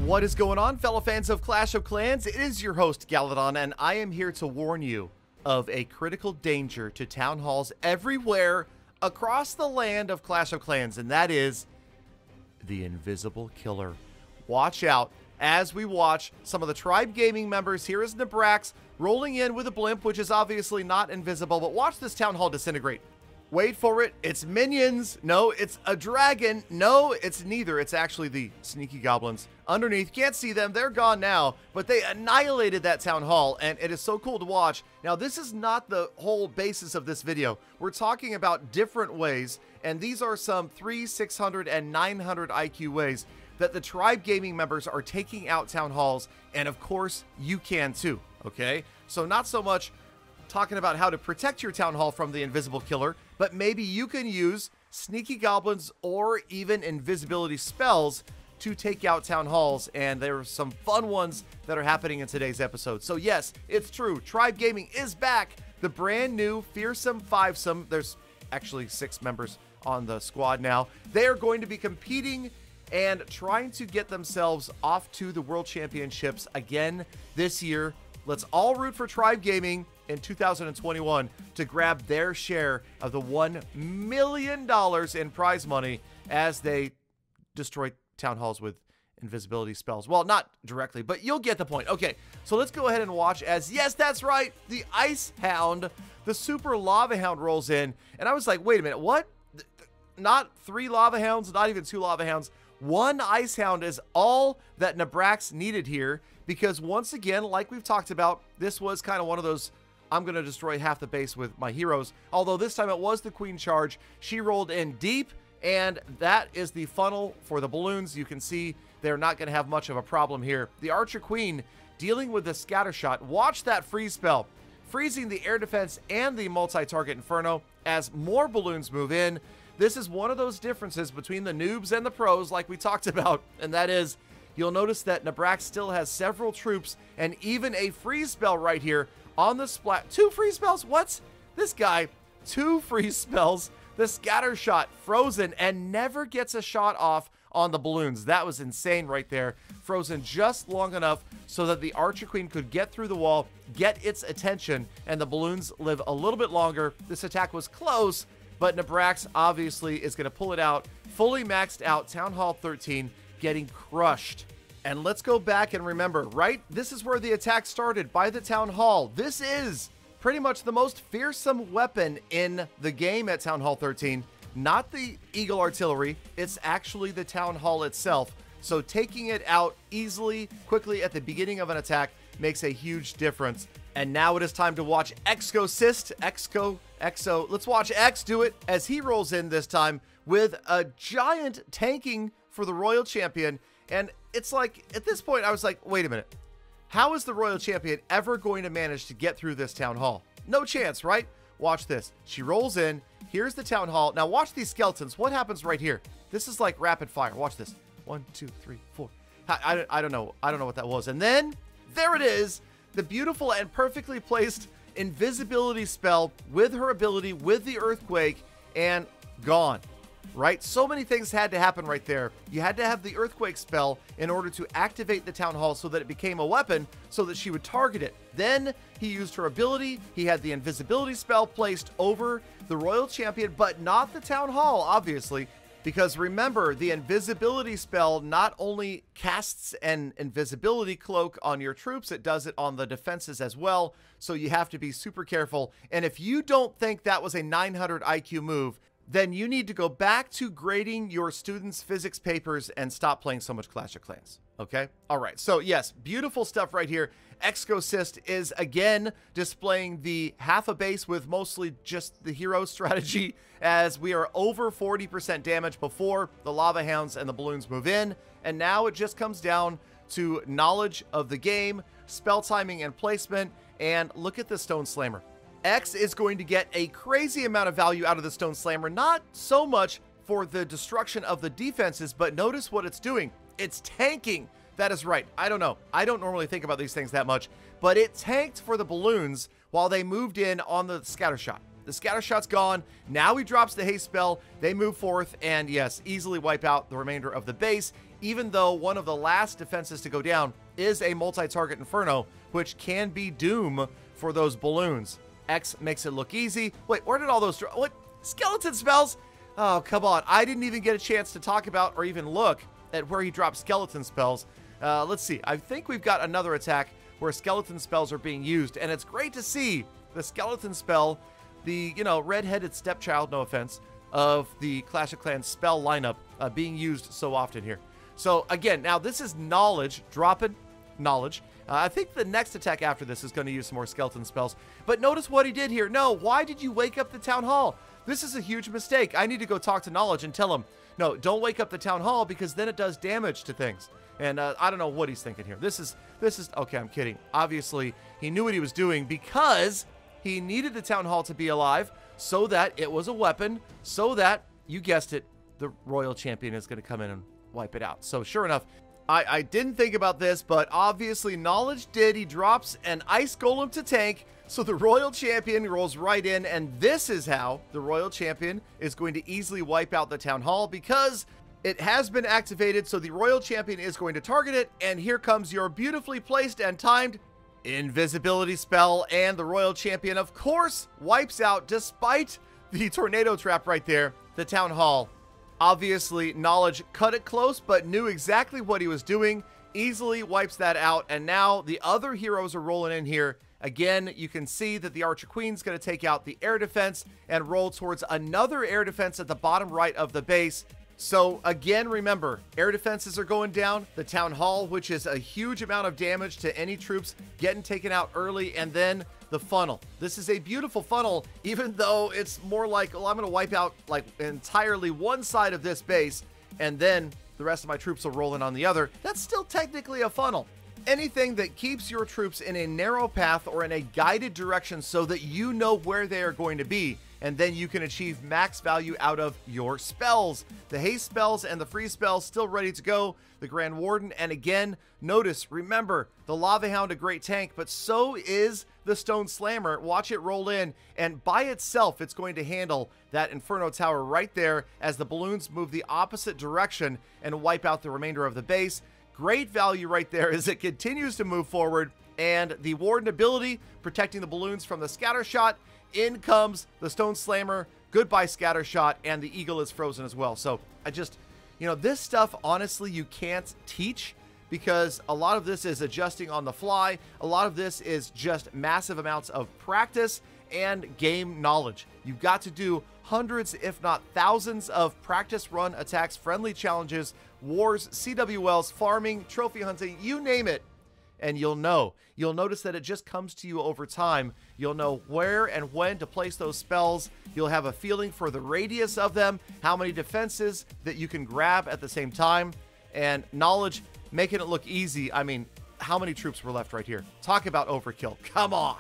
What is going on, fellow fans of Clash of Clans? It is your host, Galadon, and I am here to warn you of a critical danger to town halls everywhere across the land of Clash of Clans, and that is the Invisible Killer. Watch out as we watch some of the Tribe Gaming members. Here is Nabrax rolling in with a blimp, which is obviously not invisible, but watch this town hall disintegrate. Wait for it. It's minions. No, it's a dragon. No, it's neither. It's actually the sneaky goblins underneath. Can't see them. They're gone now, but they annihilated that town hall, and it is so cool to watch. Now, this is not the whole basis of this video. We're talking about different ways, and these are some 300, 600, and 900 IQ ways that the Tribe Gaming members are taking out town halls, and of course, you can too, okay? So not so much talking about how to protect your town hall from the Invisible Killer, but maybe you can use sneaky goblins or even invisibility spells to take out town halls, and there are some fun ones that are happening in today's episode. So yes, it's true, Tribe Gaming is back. The brand new fearsome fivesome, there's actually 6 members on the squad now. They are going to be competing and trying to get themselves off to the World Championships again this year. Let's all root for Tribe Gaming in 2021 to grab their share of the $1 million in prize money as they destroy town halls with invisibility spells. Well, not directly, but you'll get the point. Okay, so let's go ahead and watch as, yes, that's right, the Ice Hound, the Super Lava Hound rolls in. And I was like, wait a minute, what? Not 3 Lava Hounds, not even 2 Lava Hounds. 1 Ice Hound is all that Nabrax needed here, because once again, like we've talked about, this was kind of one of those, I'm going to destroy half the base with my heroes. Although this time it was the Queen charge. She rolled in deep, and that is the funnel for the balloons. You can see they're not going to have much of a problem here. The Archer Queen dealing with the scatter shot. Watch that freeze spell, freezing the air defense and the multi-target Inferno as more balloons move in. This is one of those differences between the noobs and the pros, like we talked about, and that is, you'll notice that Nabrax still has several troops and even a freeze spell right here on the splat. 2 freeze spells? What? This guy, 2 freeze spells. The scatter shot frozen and never gets a shot off on the balloons. That was insane right there. Frozen just long enough so that the Archer Queen could get through the wall, get its attention, and the balloons live a little bit longer. This attack was close, but Nabrax obviously is going to pull it out. Fully maxed out Town Hall 13, getting crushed. And let's go back and remember, right? This is where the attack started, by the Town Hall. This is pretty much the most fearsome weapon in the game at Town Hall 13. Not the Eagle Artillery, it's actually the Town Hall itself. So taking it out easily, quickly at the beginning of an attack makes a huge difference. And now it is time to watch Exo. Let's watch X do it as he rolls in this time with a giant tanking for the Royal Champion. And it's like, at this point, I was like, wait a minute. How is the Royal Champion ever going to manage to get through this town hall? No chance, right? Watch this. She rolls in. Here's the town hall. Now watch these skeletons. What happens right here? This is like rapid fire. Watch this. 1, 2, 3, 4. I don't know. I don't know what that was. And then there it is. The beautiful and perfectly placed invisibility spell with her ability, with the earthquake, and gone. Right? So many things had to happen right there. You had to have the earthquake spell in order to activate the town hall so that it became a weapon so that she would target it. Then he used her ability. He had the invisibility spell placed over the Royal Champion, but not the town hall, obviously, because remember, the invisibility spell not only casts an invisibility cloak on your troops, it does it on the defenses as well. So you have to be super careful. And if you don't think that was a 900 IQ move, then you need to go back to grading your students' physics papers and stop playing so much Clash of Clans. Okay? All right. So yes, beautiful stuff right here. Exocist is again displaying the half a base with mostly just the hero strategy, as we are over 40% damage before the Lava Hounds and the balloons move in. And now it just comes down to knowledge of the game, spell timing and placement, and look at the Stone Slammer. X is going to get a crazy amount of value out of the Stone Slammer, not so much for the destruction of the defenses, but notice what it's doing. It's tanking. That is right. I don't know. I don't normally think about these things that much, but it tanked for the balloons while they moved in on the scatter shot. The scatter shot's gone. Now he drops the haste spell. They move forth and, yes, easily wipe out the remainder of the base, even though one of the last defenses to go down is a multi-target Inferno, which can be doom for those balloons. X makes it look easy. Wait, where did all those... What? Skeleton spells? Oh, come on. I didn't even get a chance to talk about or even look at where he dropped skeleton spells. Let's see. I think we've got another attack where skeleton spells are being used, and it's great to see the skeleton spell, the, you know, red-headed stepchild, no offense, of the Clash of Clans spell lineup being used so often here. So, again, now this is knowledge, dropping knowledge. I think the next attack after this is going to use some more skeleton spells. But notice what he did here. No, why did you wake up the Town Hall? This is a huge mistake. I need to go talk to Knowledge and tell him, no, don't wake up the Town Hall because then it does damage to things. And I don't know what he's thinking here. This is, okay, I'm kidding. Obviously, he knew what he was doing because he needed the Town Hall to be alive so that it was a weapon, so that, you guessed it, the Royal Champion is going to come in and wipe it out. So sure enough, I didn't think about this, but obviously Knowledge did. He drops an Ice Golem to tank, so the Royal Champion rolls right in, and this is how the Royal Champion is going to easily wipe out the Town Hall because it has been activated, so the Royal Champion is going to target it, and here comes your beautifully placed and timed invisibility spell, and the Royal Champion, of course, wipes out, despite the tornado trap right there, the Town Hall. Obviously, Knowledge cut it close, but knew exactly what he was doing, easily wipes that out, and now the other heroes are rolling in here. Again, you can see that the Archer Queen's going to take out the air defense and roll towards another air defense at the bottom right of the base. So again, remember, air defenses are going down, the Town Hall, which is a huge amount of damage to any troops getting taken out early, and then the funnel. This is a beautiful funnel, even though it's more like, well, I'm going to wipe out like entirely one side of this base, and then the rest of my troops will roll in on the other. That's still technically a funnel. Anything that keeps your troops in a narrow path or in a guided direction so that you know where they are going to be, and then you can achieve max value out of your spells. The haste spells and the freeze spells still ready to go. The Grand Warden, and again, notice, remember, the Lava Hound, a great tank, but so is the Stone Slammer. Watch it roll in, and by itself, it's going to handle that Inferno Tower right there as the balloons move the opposite direction and wipe out the remainder of the base. Great value right there as it continues to move forward, and the Warden ability, protecting the balloons from the scatter shot. In comes the Stone Slammer, goodbye scatter shot, and the Eagle is frozen as well. So I just, you know, this stuff, honestly, you can't teach because a lot of this is adjusting on the fly. A lot of this is just massive amounts of practice and game knowledge. You've got to do hundreds, if not thousands, of practice run attacks, friendly challenges, wars, CWLs, farming, trophy hunting, you name it, and you'll know. You'll notice that it just comes to you over time. You'll know where and when to place those spells. You'll have a feeling for the radius of them, how many defenses that you can grab at the same time, and Knowledge making it look easy. I mean, how many troops were left right here? Talk about overkill. Come on.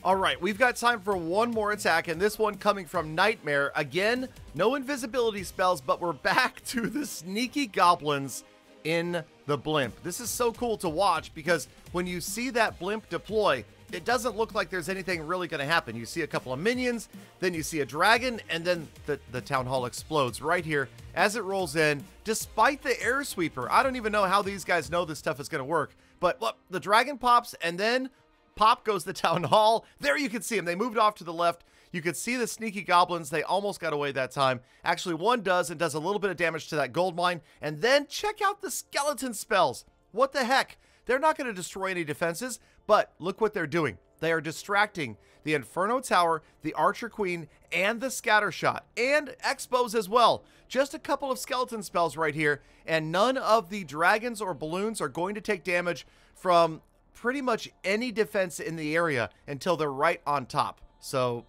All right, we've got time for one more attack, and this one coming from Nightmare. Again, no invisibility spells, but we're back to the sneaky goblins in the blimp. This is so cool to watch because when you see that blimp deploy, it doesn't look like there's anything really going to happen. You see a couple of minions, then you see a dragon, and then the Town Hall explodes right here as it rolls in, despite the air sweeper. I don't even know how these guys know this stuff is going to work, but look, the dragon pops, and then pop goes the Town Hall. There you can see them. They moved off to the left. You could see the sneaky goblins. They almost got away that time. Actually, one does and does a little bit of damage to that gold mine. And then check out the skeleton spells. What the heck? They're not going to destroy any defenses, but look what they're doing. They are distracting the Inferno Tower, the Archer Queen, and the Scatter Shot, and Expos as well. Just a couple of skeleton spells right here, and none of the dragons or balloons are going to take damage from pretty much any defense in the area until they're right on top. So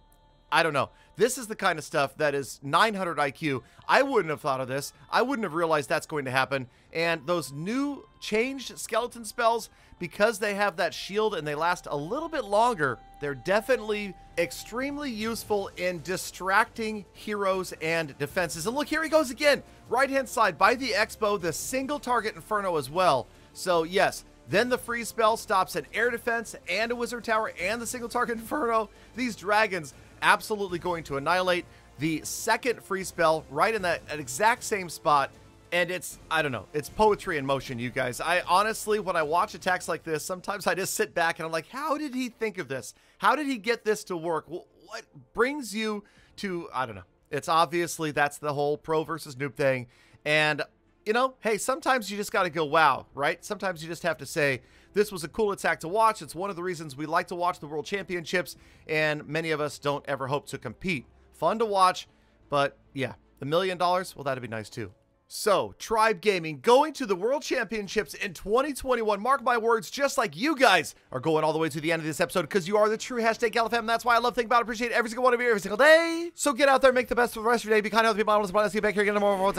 I don't know. This is the kind of stuff that is 900 IQ. I wouldn't have thought of this. I wouldn't have realized that's going to happen. And those new changed skeleton spells, because they have that shield and they last a little bit longer, they're definitely extremely useful in distracting heroes and defenses. And look, here he goes again. Right-hand side by the Expo, the single target Inferno as well. So yes, then the freeze spell stops an air defense and a wizard tower and the single target Inferno. These dragons absolutely going to annihilate the second free spell right in that exact same spot. And it's, I don't know, it's poetry in motion, you guys. I honestly, when I watch attacks like this, sometimes I just sit back and I'm like, how did he think of this? How did he get this to work? What brings you to, I don't know. It's obviously, that's the whole pro versus noob thing. And, you know, hey, sometimes you just got to go, wow, right? Sometimes you just have to say, this was a cool attack to watch. It's one of the reasons we like to watch the World Championships, and many of us don't ever hope to compete. Fun to watch, but yeah, the $1 million, well, that'd be nice too. So, Tribe Gaming going to the World Championships in 2021. Mark my words, just like you guys are going all the way to the end of this episode, because you are the true hashtag GalaFam. That's why I love, think about, appreciate every single one of you every single day. So get out there, make the best of the rest of your day. Be kind to other people. I want to see you back here again tomorrow.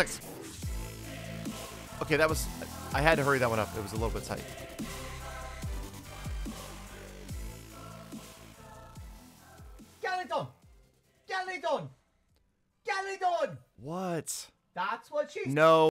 Okay, that was, I had to hurry that one up. It was a little bit tight. Galadon! Galadon! Galadon! What? That's what she No.